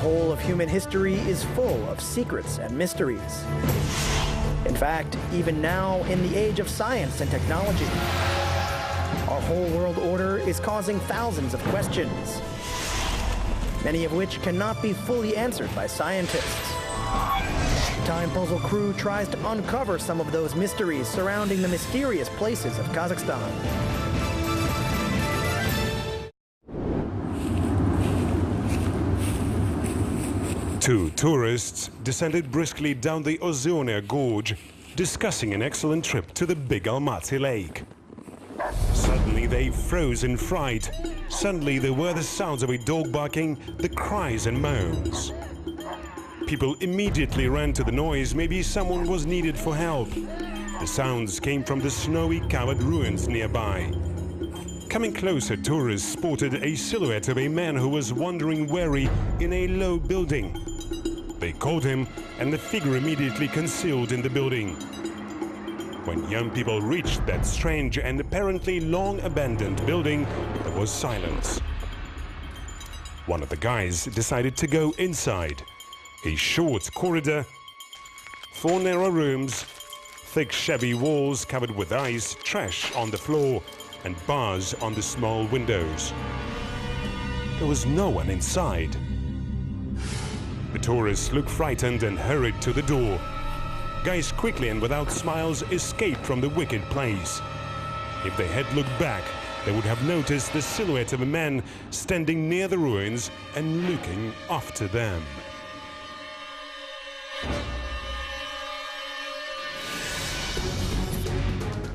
whole of human history is full of secrets and mysteries. In fact, even now, in the age of science and technology, our whole world order is causing thousands of questions, many of which cannot be fully answered by scientists. Time Puzzle Crew tries to uncover some of those mysteries surrounding the mysterious places of Kazakhstan. Two tourists descended briskly down the Ozernoye Gorge, discussing an excellent trip to the big Almaty lake. Suddenly they froze in fright. Suddenly there were the sounds of a dog barking, the cries and moans. People immediately ran to the noise. Maybe someone was needed for help. The sounds came from the snowy covered ruins nearby. Coming closer, tourists spotted a silhouette of a man who was wandering wary in a low building. They called him, and the figure immediately concealed in the building. When young people reached that strange and apparently long abandoned building, there was silence. One of the guys decided to go inside. A short corridor, 4 narrow rooms, thick shabby walls covered with ice, trash on the floor, and bars on the small windows. There was no one inside. The tourists looked frightened and hurried to the door. Guys quickly and without smiles escaped from the wicked place. If they had looked back, they would have noticed the silhouette of a man standing near the ruins and looking after them.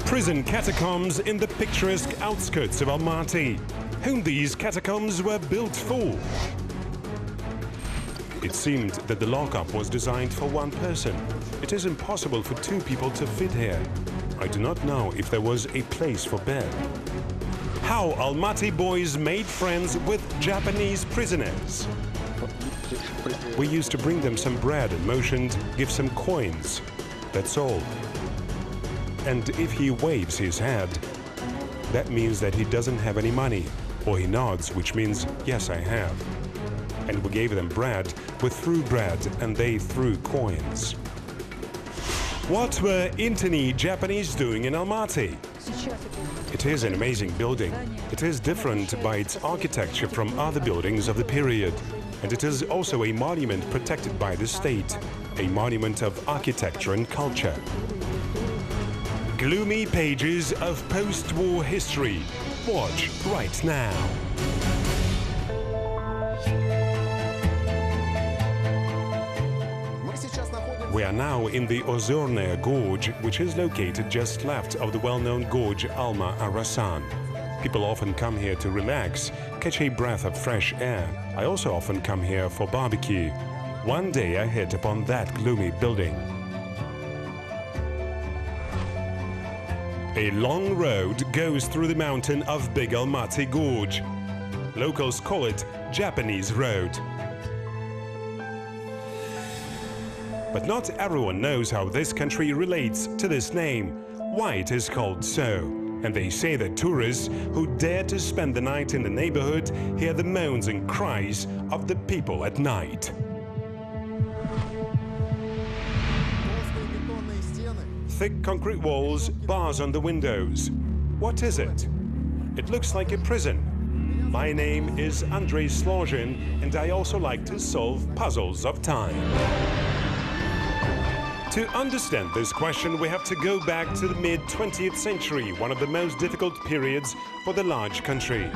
Prison catacombs in the picturesque outskirts of Almaty. Whom these catacombs were built for? It seemed that the lockup was designed for one person. It is impossible for 2 people to fit here. I do not know if there was a place for bed. How Almaty boys made friends with Japanese prisoners. We used to bring them some bread and motioned, give some coins. That's all. And if he waves his head, that means that he doesn't have any money. Or he nods, which means, yes, I have. And we gave them bread, we threw bread, and they threw coins. What were internee Japanese doing in Almaty? It is an amazing building. It is different by its architecture from other buildings of the period. And it is also a monument protected by the state, a monument of architecture and culture. Gloomy pages of post-war history. Watch right now. We are now in the Ozernoye Gorge, which is located just left of the well-known gorge Alma Arasan. People often come here to relax, catch a breath of fresh air. I also often come here for barbecue. One day I hit upon that gloomy building. A long road goes through the mountain of Big Almaty Gorge. Locals call it Japanese Road. But not everyone knows how this country relates to this name, why it is called so. And they say that tourists who dare to spend the night in the neighborhood hear the moans and cries of the people at night. Thick concrete walls, bars on the windows. What is it? It looks like a prison. My name is Andrei Slozhin, and I also like to solve puzzles of time. To understand this question, we have to go back to the mid-20th century, one of the most difficult periods for the large country.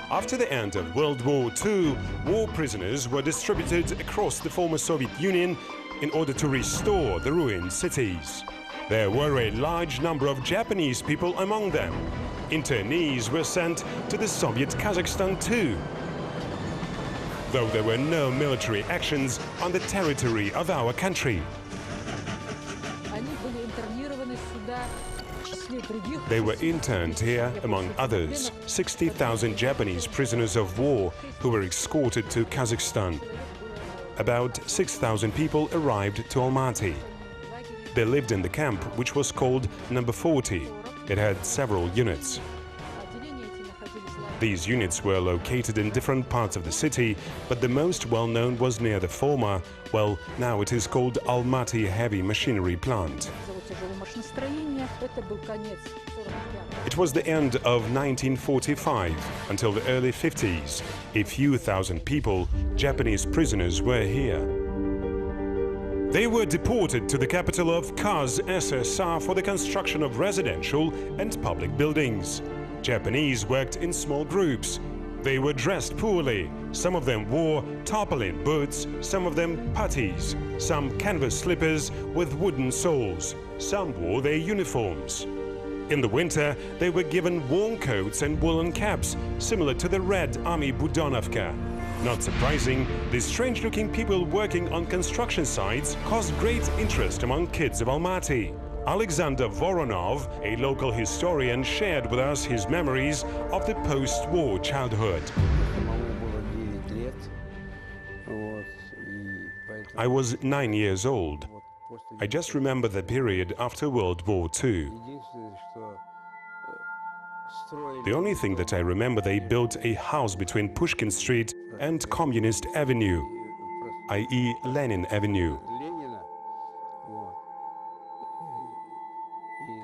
After the end of World War II, war prisoners were distributed across the former Soviet Union in order to restore the ruined cities. There were a large number of Japanese people among them. Internees were sent to the Soviet Kazakhstan too, though there were no military actions on the territory of our country. They were interned here, among others, 60,000 Japanese prisoners of war who were escorted to Kazakhstan. About 6,000 people arrived to Almaty. They lived in the camp, which was called Number 40. It had several units. These units were located in different parts of the city, but the most well-known was near the former, well, now it is called Almaty Heavy Machinery Plant. It was the end of 1945 until the early 50s. A few thousand people, Japanese prisoners, were here. They were deported to the capital of Kazakh SSR for the construction of residential and public buildings. Japanese worked in small groups. They were dressed poorly. Some of them wore tarpaulin boots, some of them puttees, some canvas slippers with wooden soles. Some wore their uniforms. In the winter, they were given warm coats and woolen caps, similar to the Red Army Budonovka. Not surprising, these strange-looking people working on construction sites caused great interest among kids of Almaty. Alexander Voronov, a local historian, shared with us his memories of the post-war childhood. I was 9 years old. I just remember the period after World War II. The only thing that I remember, they built a house between Pushkin Street and Communist Avenue, i.e. Lenin Avenue.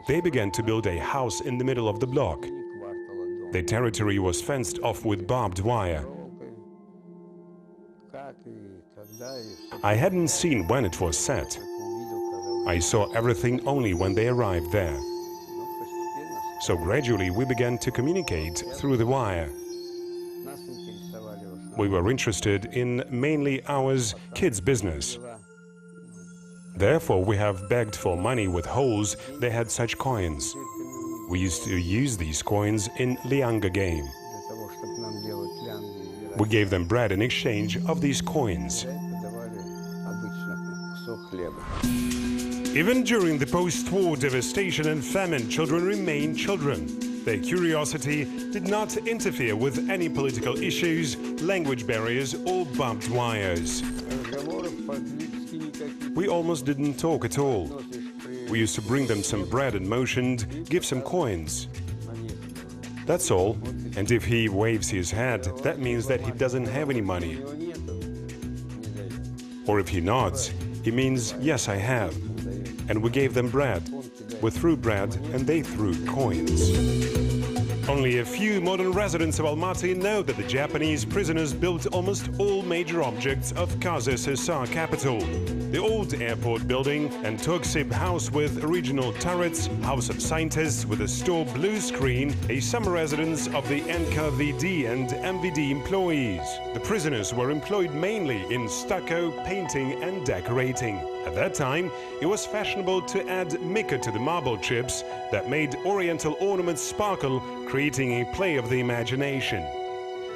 They began to build a house in the middle of the block. The territory was fenced off with barbed wire. I hadn't seen when it was set. I saw everything only when they arrived there. So gradually we began to communicate through the wire. We were interested in mainly ours kids' business. Therefore, we have begged for money with holes. They had such coins. We used to use these coins in Lianga game. We gave them bread in exchange of these coins. Even during the post-war devastation and famine, children remained children. Their curiosity did not interfere with any political issues, language barriers or barbed wires. We almost didn't talk at all. We used to bring them some bread and motioned, give some coins. That's all. And if he waves his head, that means that he doesn't have any money. Or if he nods, he means, yes, I have. And we gave them bread. We threw bread and they threw coins. Only a few modern residents of Almaty know that the Japanese prisoners built almost all major objects of Kazakh SSR capital. The old airport building and Tuksib house with original turrets, house of scientists with a store blue screen, a summer residence of the NKVD and MVD employees. The prisoners were employed mainly in stucco, painting and decorating. At that time, it was fashionable to add mica to the marble chips that made oriental ornaments sparkle, creating a play of the imagination.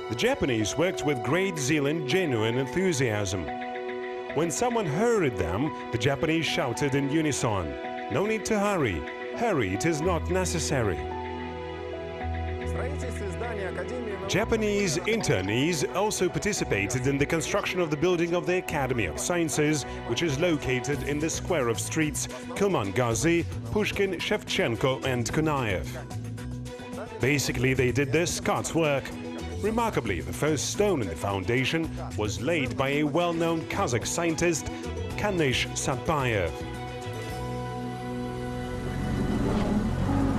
The Japanese worked with great zeal and genuine enthusiasm. When someone hurried them, the Japanese shouted in unison, "No need to hurry. Hurry, it is not necessary." Japanese internees also participated in the construction of the building of the Academy of Sciences, which is located in the square of streets Kurmangazi, Pushkin, Shevchenko and Konaev. Basically, they did their Scots work. Remarkably, the first stone in the foundation was laid by a well-known Kazakh scientist, Kanish Satbayev.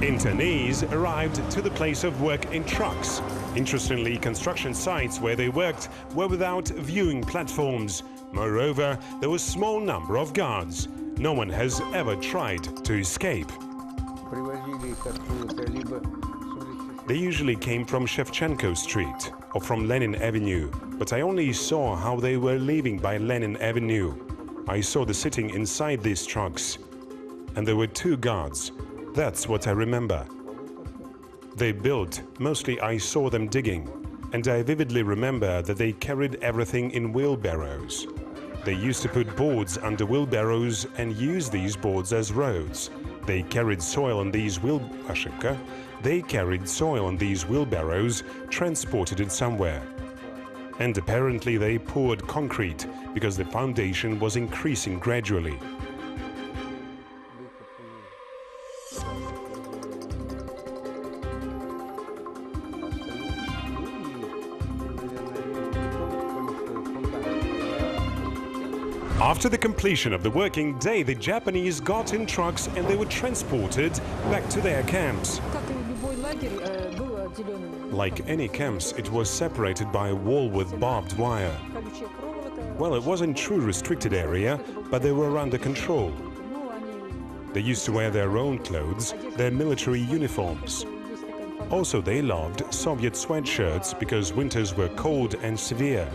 Internees arrived to the place of work in trucks. Interestingly, construction sites where they worked were without viewing platforms. Moreover, there was a small number of guards. No one has ever tried to escape. They usually came from Shevchenko Street or from Lenin Avenue, but I only saw how they were leaving by Lenin Avenue. I saw them sitting inside these trucks, and there were 2 guards. That's what I remember. They built, mostly I saw them digging, and I vividly remember that they carried everything in wheelbarrows. They used to put boards under wheelbarrows and use these boards as roads. They carried soil on these wheelbarrows, transported it somewhere. And apparently they poured concrete because the foundation was increasing gradually. After the completion of the working day, the Japanese got in trucks and they were transported back to their camps. Like any camps, it was separated by a wall with barbed wire. Well, it wasn't true restricted area, but they were under control. They used to wear their own clothes, their military uniforms. Also, they loved Soviet sweatshirts because winters were cold and severe.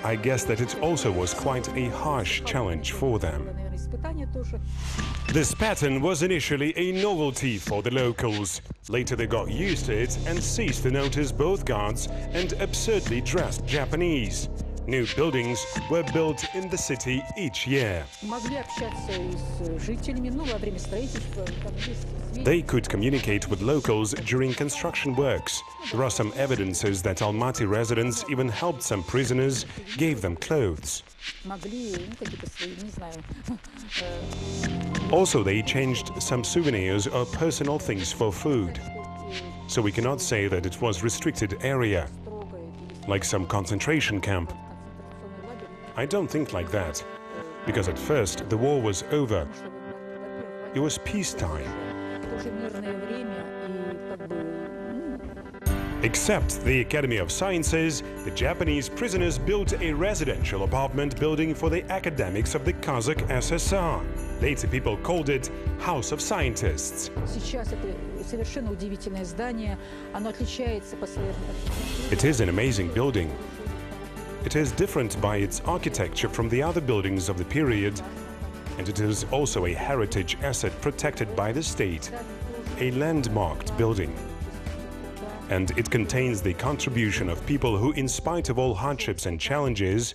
I guess that it also was quite a harsh challenge for them. This pattern was initially a novelty for the locals. Later they got used to it and ceased to notice both guards and absurdly dressed Japanese. New buildings were built in the city each year. They could communicate with locals during construction works. There are some evidences that Almaty residents even helped some prisoners, gave them clothes. Also, they changed some souvenirs or personal things for food. So we cannot say that it was restricted area, like some concentration camp. I don't think like that, because at first the war was over. It was peacetime. Except the Academy of Sciences, the Japanese prisoners built a residential apartment building for the academics of the Kazakh SSR. Later people called it House of Scientists. It is an amazing building. It is different by its architecture from the other buildings of the period, and it is also a heritage asset protected by the state, a landmarked building. And it contains the contribution of people who, in spite of all hardships and challenges,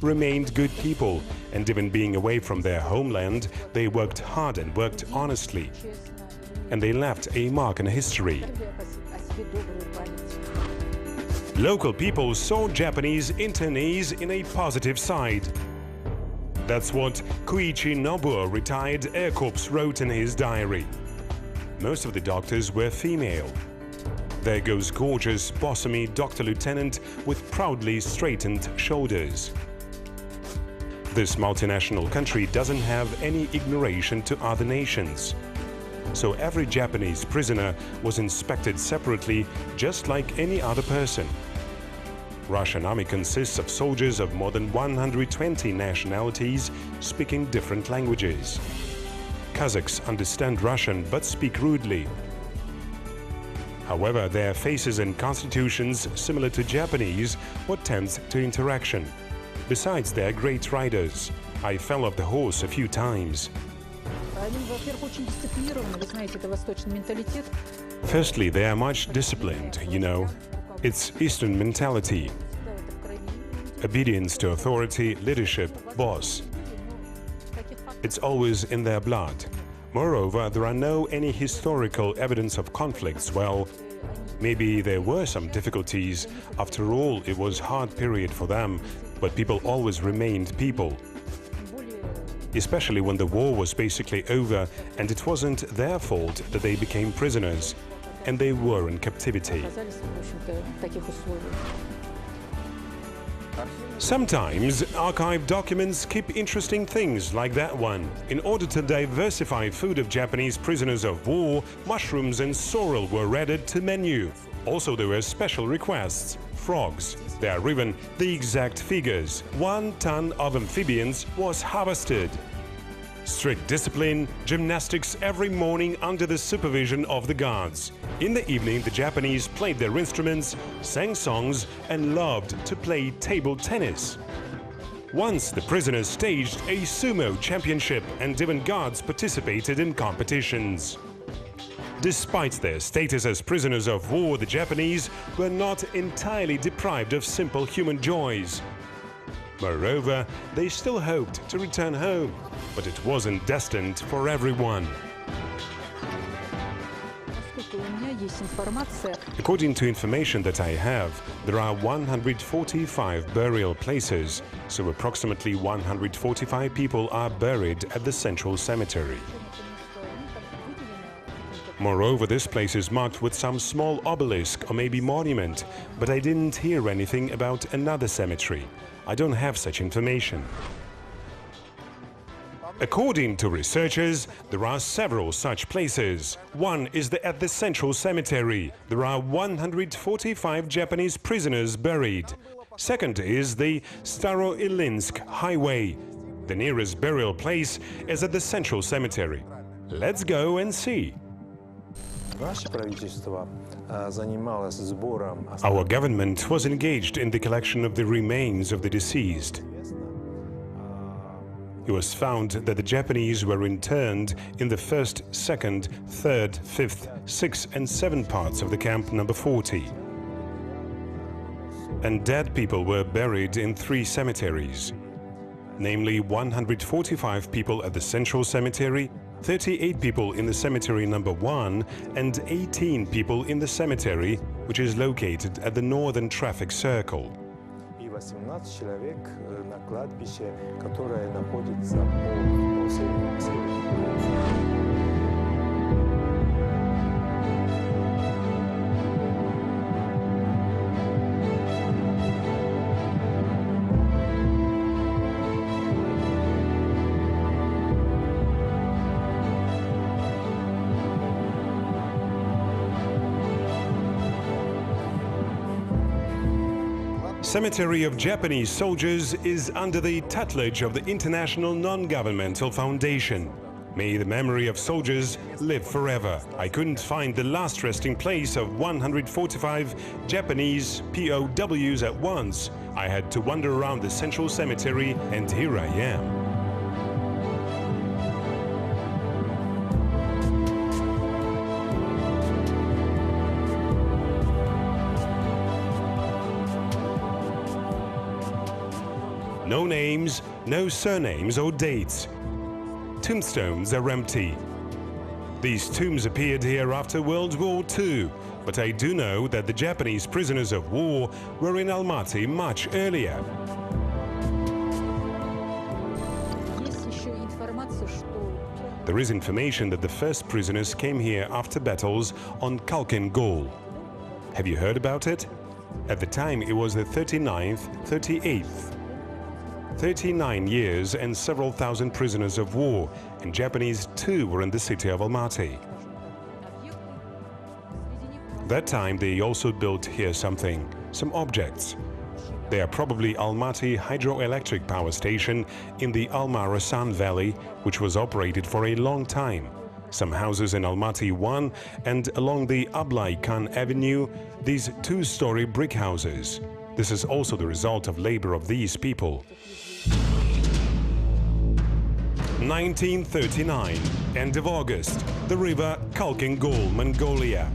remained good people, and even being away from their homeland, they worked hard and worked honestly. And they left a mark in history. Local people saw Japanese internees in a positive side. That's what Koichi Nobuo, retired Air Corps, wrote in his diary. Most of the doctors were female. There goes gorgeous, bossomy Dr. Lieutenant with proudly straightened shoulders. This multinational country doesn't have any ignoration to other nations. So every Japanese prisoner was inspected separately, just like any other person. Russian army consists of soldiers of more than 120 nationalities speaking different languages. Kazakhs understand Russian but speak rudely. However, their faces and constitutions, similar to Japanese, what tends to interaction. Besides, they are great riders. I fell off the horse a few times. Firstly, they are much disciplined, you know. It's Eastern mentality. Obedience to authority, leadership, boss. It's always in their blood. Moreover, there are no any historical evidence of conflicts. Well, maybe there were some difficulties. After all, it was a hard period for them, but people always remained people. Especially when the war was basically over and it wasn't their fault that they became prisoners, and they were in captivity. Sometimes archive documents keep interesting things like that one. In order to diversify food of Japanese prisoners of war, mushrooms and sorrel were added to menu. Also, there were special requests. Frogs. They are even the exact figures. 1 ton of amphibians was harvested. Strict discipline, gymnastics every morning under the supervision of the guards. In the evening, the Japanese played their instruments, sang songs, and loved to play table tennis. Once, the prisoners staged a sumo championship, and even guards participated in competitions. Despite their status as prisoners of war, the Japanese were not entirely deprived of simple human joys. Moreover, they still hoped to return home, but it wasn't destined for everyone. According to information that I have, there are 145 burial places, so approximately 145 people are buried at the central cemetery. Moreover, this place is marked with some small obelisk or maybe monument, but I didn't hear anything about another cemetery. I don't have such information. According to researchers, there are several such places. One is at the Central Cemetery. There are 145 Japanese prisoners buried. Second is the Staro-Ilinsk Highway. The nearest burial place is at the Central Cemetery. Let's go and see. Our government was engaged in the collection of the remains of the deceased. It was found that the Japanese were interned in the 1st, 2nd, 3rd, 5th, 6th and 7th parts of the camp number 40. And dead people were buried in 3 cemeteries, namely 145 people at the Central Cemetery, 38 people in the cemetery number 1 and 18 people in the cemetery, which is located at the northern traffic circle. 18 человек на кладбище, которое находится по северу. Cemetery of Japanese soldiers is under the tutelage of the International Non-Governmental Foundation. May the memory of soldiers live forever. I couldn't find the last resting place of 145 Japanese POWs at once. I had to wander around the Central Cemetery, and here I am. No names, no surnames or dates. Tombstones are empty. These tombs appeared here after World War II, but I do know that the Japanese prisoners of war were in Almaty much earlier. There is information that the first prisoners came here after battles on Khalkhin Gol. Have you heard about it? At the time it was the 39th, 38th. 39 years and several thousand prisoners of war, and Japanese too were in the city of Almaty. That time they also built here some objects. They are probably Almaty hydroelectric power station in the Alma-Rasan Valley, which was operated for a long time. Some houses in Almaty 1 and along the Ablai Khan Avenue, these 2-story brick houses. This is also the result of labor of these people. 1939, end of August, the river Khalkhin Gol, Mongolia.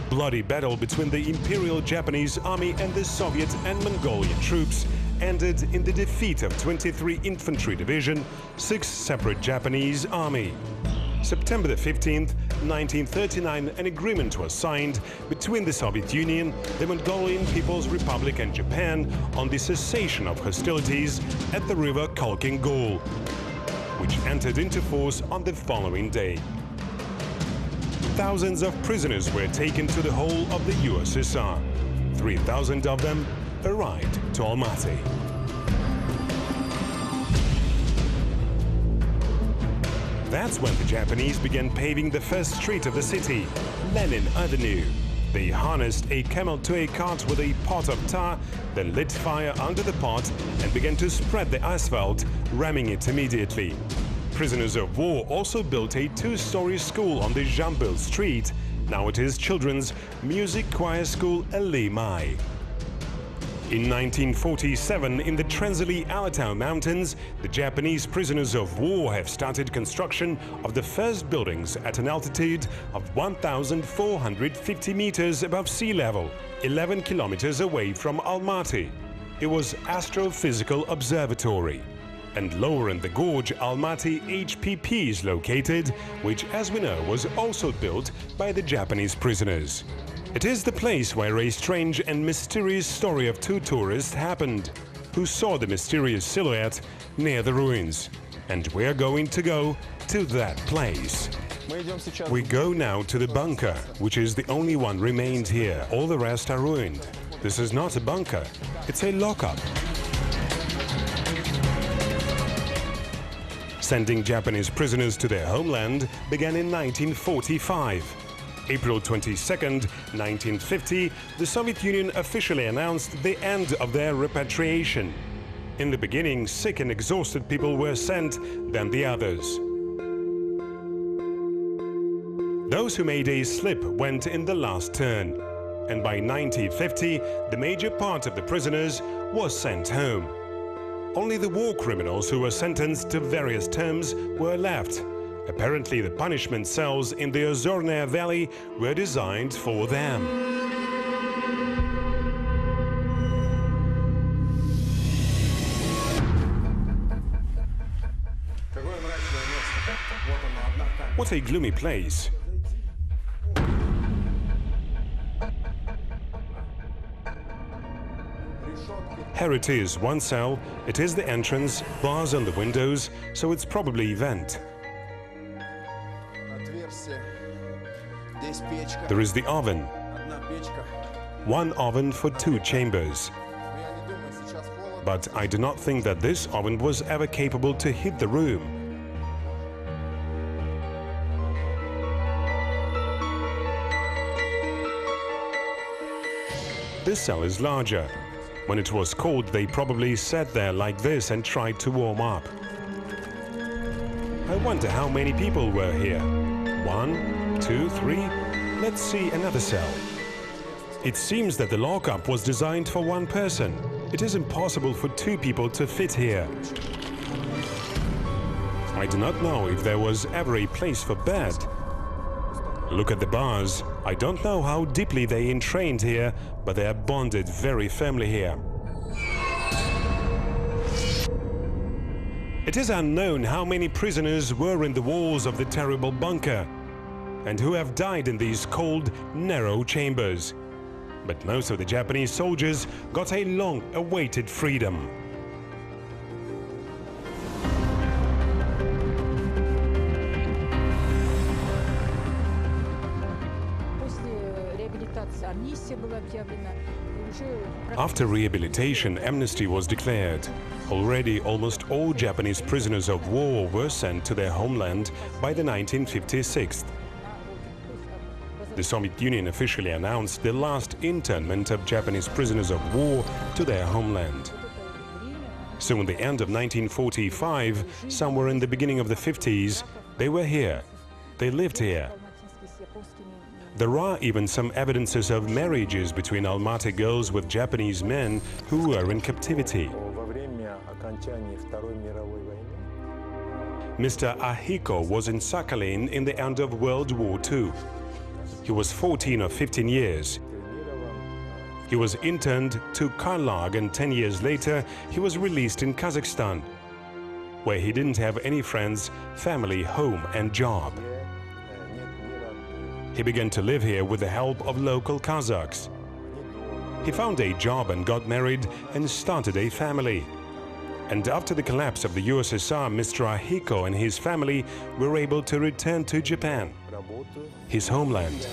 Bloody battle between the Imperial Japanese Army and the Soviet and Mongolian troops ended in the defeat of 23 Infantry Division, 6 separate Japanese Army. September the 15th, 1939, an agreement was signed between the Soviet Union, the Mongolian People's Republic and Japan on the cessation of hostilities at the river Khalkhin Gol, which entered into force on the following day. Thousands of prisoners were taken to the whole of the USSR. 3,000 of them arrived to Almaty. That's when the Japanese began paving the first street of the city, Lenin Avenue. They harnessed a camel to a cart with a pot of tar, then lit fire under the pot and began to spread the asphalt, ramming it immediately. Prisoners of war also built a 2-story school on the Jambil Street. Now it is children's music choir school Almaty. In 1947, in the Trenzeli-Alatau Mountains, the Japanese prisoners of war have started construction of the first buildings at an altitude of 1,450 meters above sea level, 11 kilometers away from Almaty. It was Astrophysical Observatory. And lower in the gorge, Almaty HPP is located, which, as we know, was also built by the Japanese prisoners. It is the place where a strange and mysterious story of 2 tourists happened, who saw the mysterious silhouette near the ruins. And we're going to go to that place. We go now to the bunker, which is the only one remained here. All the rest are ruined. This is not a bunker, it's a lockup. Sending Japanese prisoners to their homeland began in 1945. April 22nd, 1950, the Soviet Union officially announced the end of their repatriation. In the beginning, sick and exhausted people were sent, then the others. Those who made a slip went in the last turn. And by 1950, the major part of the prisoners was sent home. Only the war criminals who were sentenced to various terms were left. Apparently, the punishment cells in the Ozernoye Valley were designed for them. What a gloomy place. Here it is, one cell, it is the entrance, bars on the windows, so it's probably a vent. There is the oven. One oven for 2 chambers. But I do not think that this oven was ever capable to heat the room. This cell is larger. When it was cold, they probably sat there like this and tried to warm up. I wonder how many people were here. 1, 2, 3. Let's see another cell. It seems that the lockup was designed for 1 person. It is impossible for 2 people to fit here. I do not know if there was ever a place for bed. Look at the bars. I don't know how deeply they entrained here, but they are bonded very firmly here. It is unknown how many prisoners were in the walls of the terrible bunker and who have died in these cold, narrow chambers. But most of the Japanese soldiers got a long-awaited freedom. After rehabilitation, amnesty was declared. Already, almost all Japanese prisoners of war were sent to their homeland by the 1956. The Soviet Union officially announced the last internment of Japanese prisoners of war to their homeland. Soon, the end of 1945, somewhere in the beginning of the 50s, they were here. They lived here. There are even some evidences of marriages between Almaty girls with Japanese men who were in captivity. Mr. Ahiko was in Sakhalin in the end of World War II. He was 14 or 15 years. He was interned to Karlag, and 10 years later he was released in Kazakhstan, where he didn't have any friends, family, home and job. He began to live here with the help of local Kazakhs. He found a job and got married and started a family. And after the collapse of the USSR, Mr. Ahiko and his family were able to return to Japan, his homeland.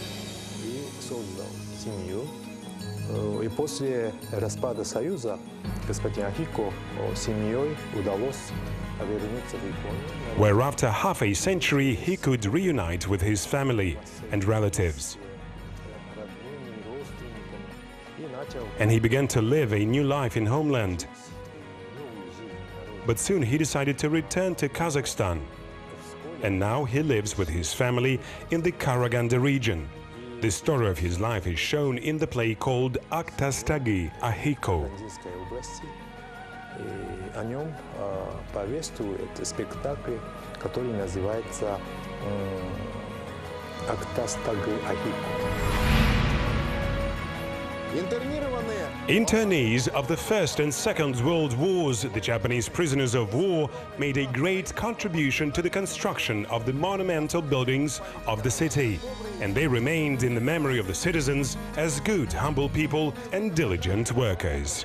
И после распада Союза господин Ахико с семьей удалось вернуться в Японию. Where after half a century he could reunite with his family and relatives. And he began to live a new life in homeland. But soon he decided to return to Kazakhstan. And now he lives with his family in the Karaganda region. The story of his life is shown in the play called «Aktastagi Ahiko». О нем повествует спектакль, который называется «Aktastagi Ahiko». Internees of the First and Second World Wars, the Japanese prisoners of war made a great contribution to the construction of the monumental buildings of the city, and they remained in the memory of the citizens as good, humble people and diligent workers.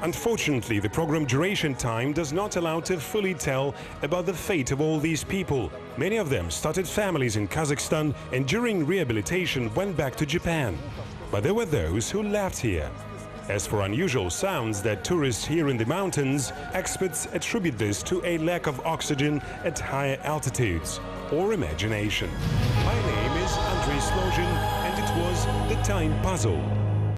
Unfortunately, the program duration time does not allow to fully tell about the fate of all these people. Many of them started families in Kazakhstan and during rehabilitation went back to Japan. But there were those who left here. As for unusual sounds that tourists hear in the mountains, experts attribute this to a lack of oxygen at higher altitudes or imagination. My name is Andrei Slozhin, and it was The Time Puzzle.